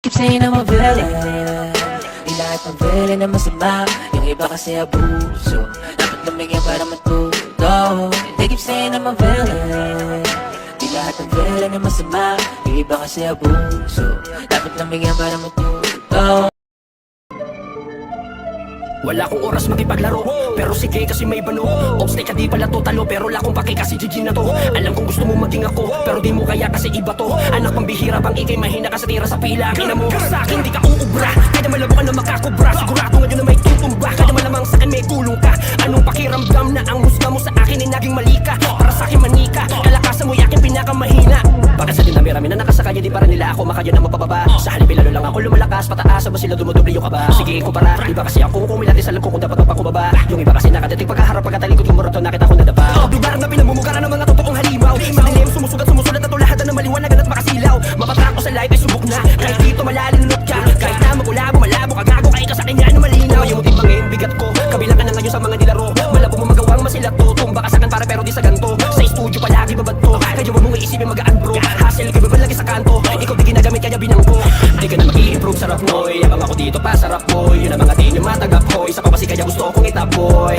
Keep saying I'm a villain. Di lahat ng villain na masama, yung iba kasi abuso. Dapat lumigyan para matuto. They keep saying I'm a villain. Di lahat ng villain na masama, yung iba kasi abuso. Dapat lumigyan para matuto. Wala akong oras makipaglaro, pero sige kasi may bano. Obstay ka di pala to talo, pero wala akong pake kasi GG na to. Alam kong gusto mo maging ako, pero di mo kaya kasi iba to. Anak pang bihira bang ikay mahina ka sa tira sa pila. Kina mo sa akin di ka uubra, kaya malabo ka na makakubra. Sigurado ngayon na may tutumba, kaya malamang sa akin may gulong ka. Anong pakiramdam na ang husga mo sa akin ay naging mali ka? Para sa akin manika, kalakasan mo yakin pinakamahina. Bakit sa dinami-rami na nakasakanya di para nila ako makaya na mapababa? Sa halip lalo lang ako lumalakas, pataas ba sila dumodoble yung kaba? Sige kumpara, iba kasi ako kung milatis alam ko kung dapat pa kubaba. Yung iba kasi nakadating pagkaharap pagkatalikod yung maraton nakita ko nadapa. Bibarang na pinamumugara ng mga totoong halimaw. Sa dilim sumusugat sumusulat na to lahat na maliwanagan at makasilaw. Mapatrack ko sa live ay subok na, kahit dito malalinunod ka. Kahit na magulabo malabo ka gago, kahit ka sa kanya na malinaw. Yung timbangin bigat ko, kabilang ka na ngayon sa mga nilaro. Malabo mo magawang masilat to, tumba ka sa kan para pero di sa ganto. Sa studio palagi babad to, kaya wag mong iisipin magaan bro. Hassle ka ba lagi sa kanto, ikaw di ginagamit kaya binangko. Di ka na mag-i-improve sa rap boy, yabang ako dito pa sa rap boy. Yun ang mga tingin yung matagap hoy, isa pa kasi kaya gusto kong itaboy.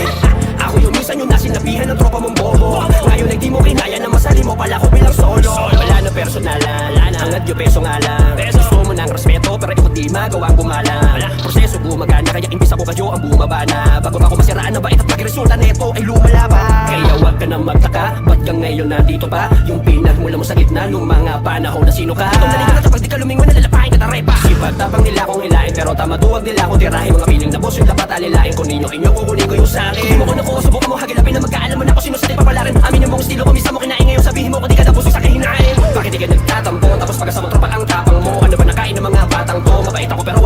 Ako yung minsan yung nasinabihan ng tropa mong bobo. Ngayon ay di mo kinaya na masali mo pala ko bilang solo. Wala na personalan, hangad yung peso nga lang. Gusto mo ng respeto pero ikaw di magawang gumalang. Proseso gumagana kaya imbis ako kadyo ang bumaba na. Bago ako masiraan na bait at pagresulta neto ay lumala pa. Kaya wag ka na magtaka, ba't ka ngayon nandito pa? Yung pinagmula mo sa gitna nung mga panahon na sino ka? Itong naligan na pag di ka lumingon na lalapain ka tarepa. Sipagtapang nila akong hilain pero tama duwag nila akong tirahin. Mga piling na boss yung dapat alilain ko ninyo inyo kukunin ko yung sakin. Hindi mo ko nakuha, subukan mo hagilapin na magkaalaman ako sino sa di papalarin. Amin yung mong estilo ko misa mo kinain ngayon sabihin mo ko di ka tapos sa kahinain. Bakit di ka nagtatampo tapos pagkasama tropa ang tapang mo? Ano ba nakain ng mga batang to? Mabait ako pero